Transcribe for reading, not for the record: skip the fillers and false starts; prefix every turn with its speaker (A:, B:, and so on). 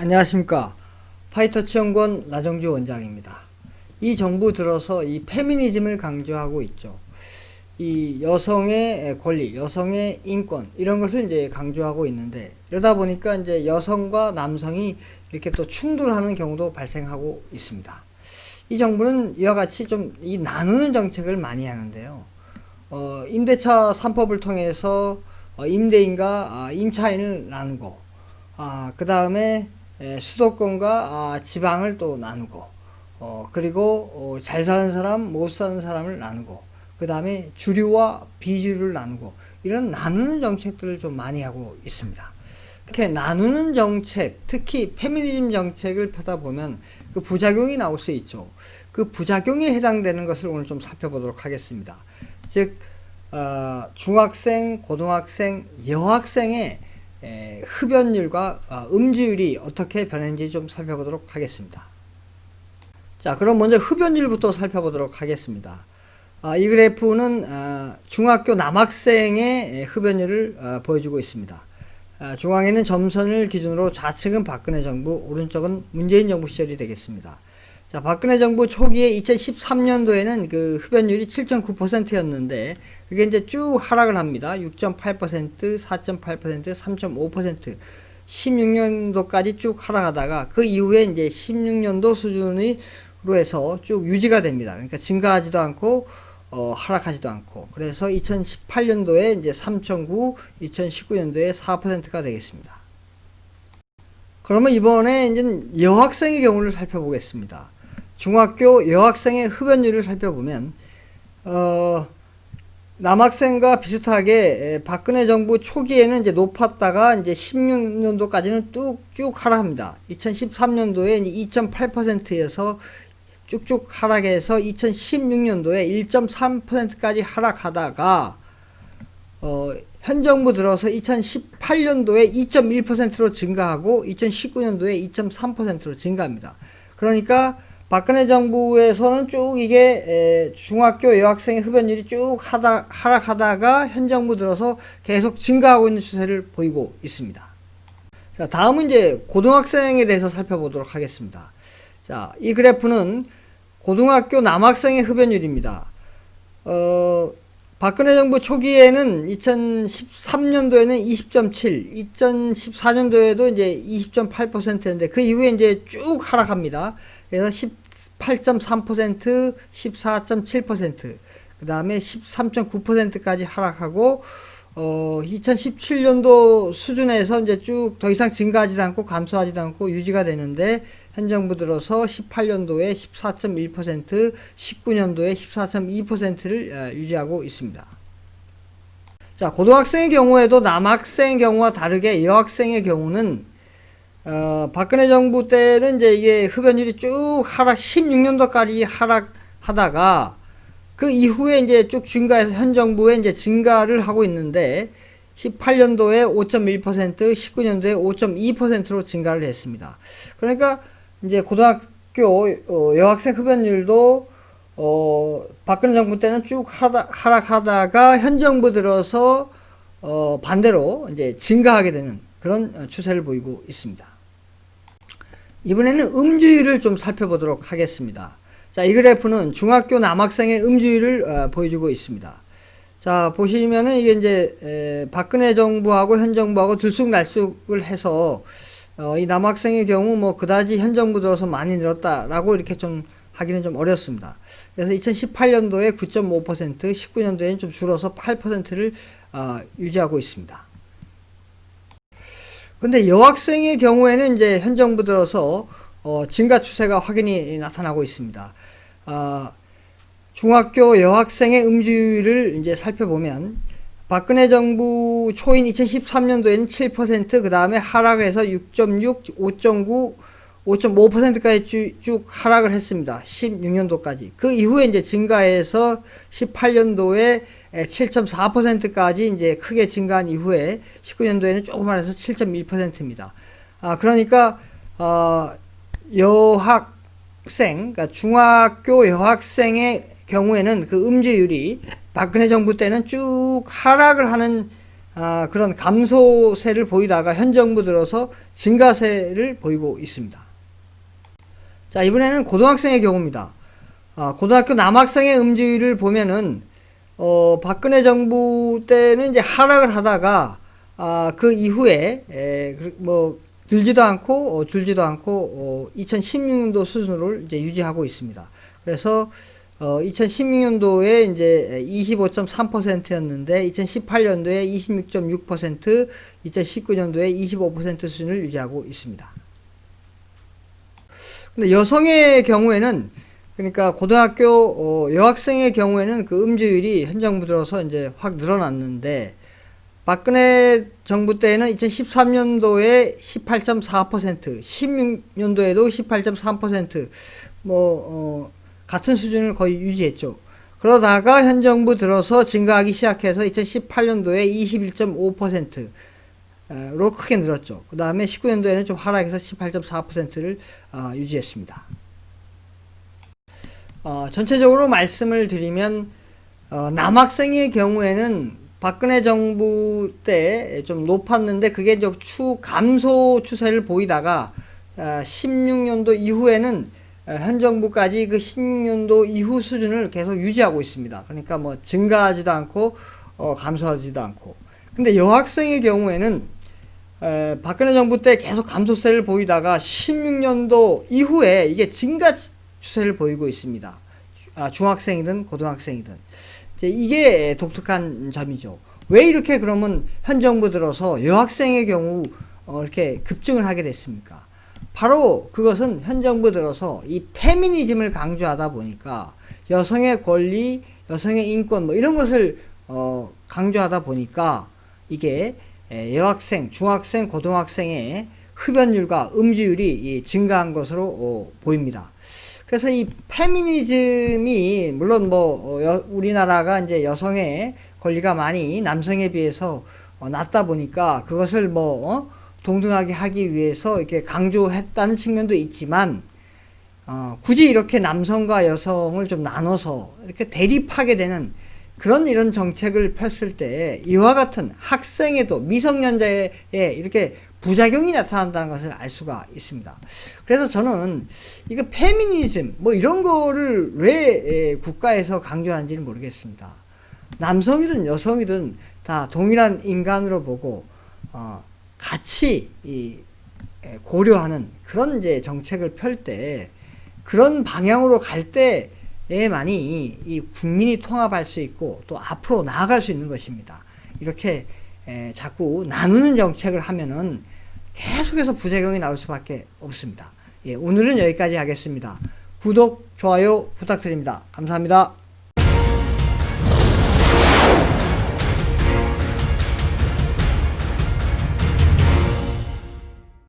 A: 안녕하십니까. 파이터치연구원 나정주 원장입니다. 이 정부 들어서 이 페미니즘을 강조하고 있죠. 이 여성의 권리, 여성의 인권 이런 것을 이제 강조하고 있는데, 이러다 보니까 이제 여성과 남성이 이렇게 또 충돌하는 경우도 발생하고 있습니다. 이 정부는 이와 같이 좀 이 나누는 정책을 많이 하는데요. 임대차 3법을 통해서 임대인과 임차인을 나누고, 그 다음에 수도권과 지방을 또 나누고, 그리고 잘 사는 사람, 못 사는 사람을 나누고, 그 다음에 주류와 비주류를 나누고, 이런 나누는 정책들을 좀 많이 하고 있습니다. 이렇게 나누는 정책, 특히 페미니즘 정책을 펴다 보면 그 부작용이 나올 수 있죠. 그 부작용에 해당되는 것을 오늘 좀 살펴보도록 하겠습니다. 즉, 중학생, 고등학생, 여학생의 흡연율과 음주율이 어떻게 변했는지 좀 살펴보도록 하겠습니다. 자, 그럼 먼저 흡연율부터 살펴보도록 하겠습니다. 이 그래프는 중학교 남학생의 흡연율을 보여주고 있습니다. 중앙에는 점선을 기준으로 좌측은 박근혜 정부, 오른쪽은 문재인 정부 시절이 되겠습니다. 자, 박근혜 정부 초기에 2013년도에는 그 흡연율이 7.9%였는데 그게 이제 쭉 하락을 합니다. 6.8%, 4.8%, 3.5%, 16년도까지 쭉 하락하다가 그 이후에 이제 16년도 수준으로 해서 쭉 유지가 됩니다. 그러니까 증가하지도 않고 하락하지도 않고, 그래서 2018년도에 이제 3.9, 2019년도에 4%가 되겠습니다. 그러면 이번에 이제 여학생의 경우를 살펴보겠습니다. 중학교 여학생의 흡연율을 살펴보면 남학생과 비슷하게 박근혜 정부 초기에는 이제 높았다가 이제 16년도까지는 쭉 하락합니다. 2013년도에 이제 2.8%에서 쭉쭉 하락해서 2016년도에 1.3%까지 하락하다가 현 정부 들어서 2018년도에 2.1%로 증가하고 2019년도에 2.3%로 증가합니다. 그러니까 박근혜 정부에서는 쭉 이게 중학교 여학생의 흡연율이 쭉 하락하다가 현 정부 들어서 계속 증가하고 있는 추세를 보이고 있습니다. 자, 다음은 이제 고등학생에 대해서 살펴보도록 하겠습니다. 자, 이 그래프는 고등학교 남학생의 흡연율입니다. 박근혜 정부 초기에는 2013년도에는 20.7, 2014년도에도 이제 20.8%인데 그 이후에 이제 쭉 하락합니다. 그래서 18.3%, 14.7%, 그 다음에 13.9%까지 하락하고, 2017년도 수준에서 이제 쭉 더 이상 증가하지도 않고 감소하지도 않고 유지가 되는데, 현 정부 들어서 18년도에 14.1%, 19년도에 14.2%를 유지하고 있습니다. 자, 고등학생의 경우에도 남학생의 경우와 다르게 여학생의 경우는 박근혜 정부 때는 이제 이게 흡연율이 쭉 16년도까지 하락하다가 그 이후에 이제 쭉 증가해서 현 정부에 이제 증가를 하고 있는데 18년도에 5.1%, 19년도에 5.2%로 증가를 했습니다. 그러니까 이제 고등학교 여학생 흡연율도 박근혜 정부 때는 쭉 하락하다가 현 정부 들어서 반대로 이제 증가하게 되는 그런 추세를 보이고 있습니다. 이번에는 음주율을 좀 살펴보도록 하겠습니다. 자, 이 그래프는 중학교 남학생의 음주율을 보여주고 있습니다. 자, 보시면은 이게 이제 박근혜 정부하고 현 정부하고 들쑥날쑥을 해서 이 남학생의 경우 뭐 그다지 현 정부 들어서 많이 늘었다라고 이렇게 좀 하기는 좀 어렵습니다. 그래서 2018년도에 9.5%, 19년도에는 좀 줄어서 8%를 유지하고 있습니다. 근데 여학생의 경우에는 이제 현 정부 들어서 증가 추세가 확연히 나타나고 있습니다. 중학교 여학생의 음주율을 이제 살펴보면 박근혜 정부 초인 2013년도에는 7%, 그 다음에 하락해서 6.6, 5.9, 5.5%까지 쭉 하락을 했습니다. 16년도까지. 그 이후에 이제 증가해서 18년도에 7.4%까지 이제 크게 증가한 이후에 19년도에는 조금만 해서 7.1%입니다. 그러니까, 그러니까 중학교 여학생의 경우에는 그 음주율이 박근혜 정부 때는 쭉 하락을 하는 그런 감소세를 보이다가 현 정부 들어서 증가세를 보이고 있습니다. 자, 이번에는 고등학생의 경우입니다. 고등학교 남학생의 음주율을 보면은 박근혜 정부 때는 이제 하락을 하다가 그 이후에 늘지도 않고 줄지도 않고 2016년도 수준으로 이제 유지하고 있습니다. 그래서 2016년도에 이제 25.3%였는데 2018년도에 26.6%, 2019년도에 25% 수준을 유지하고 있습니다. 근데 여성의 경우에는, 그러니까 고등학교 여학생의 경우에는 그 음주율이 현 정부 들어서 이제 확 늘어났는데, 박근혜 정부 때는 2013년도에 18.4%, 16년도에도 18.3%, 같은 수준을 거의 유지했죠. 그러다가 현 정부 들어서 증가하기 시작해서 2018년도에 21.5%로 크게 늘었죠. 그 다음에 19년도에는 좀 하락해서 18.4%를 유지했습니다. 전체적으로 말씀을 드리면 남학생의 경우에는 박근혜 정부 때 좀 높았는데 그게 좀 감소 추세를 보이다가 16년도 이후에는 현 정부까지 그 16년도 이후 수준을 계속 유지하고 있습니다. 그러니까 뭐 증가하지도 않고 감소하지도 않고. 근데 여학생의 경우에는 박근혜 정부 때 계속 감소세를 보이다가 16년도 이후에 이게 증가 추세를 보이고 있습니다. 중학생이든 고등학생이든. 이게 독특한 점이죠. 왜 이렇게 그러면 현 정부 들어서 여학생의 경우 이렇게 급증을 하게 됐습니까? 바로 그것은 현 정부 들어서 이 페미니즘을 강조하다 보니까 여성의 권리, 여성의 인권 이런 것을 강조하다 보니까 이게 여학생, 중학생, 고등학생의 흡연율과 음주율이 증가한 것으로 보입니다. 그래서 이 페미니즘이 물론 우리나라가 이제 여성의 권리가 많이 남성에 비해서 낮다 보니까 그것을 동등하게 하기 위해서 이렇게 강조했다는 측면도 있지만 굳이 이렇게 남성과 여성을 좀 나눠서 이렇게 대립하게 되는 이런 정책을 폈을 때 이와 같은 학생에도 미성년자에 이렇게 부작용이 나타난다는 것을 알 수가 있습니다. 그래서 저는 이거 페미니즘 이런 거를 왜 국가에서 강조하는지는 모르겠습니다. 남성이든 여성이든 다 동일한 인간으로 보고 같이 고려하는 그런 이제 정책을 펼 때 그런 방향으로 갈 때에만이 이 국민이 통합할 수 있고 또 앞으로 나아갈 수 있는 것입니다. 이렇게 자꾸 나누는 정책을 하면은 계속해서 부작용이 나올 수밖에 없습니다. 오늘은 여기까지 하겠습니다. 구독, 좋아요 부탁드립니다. 감사합니다.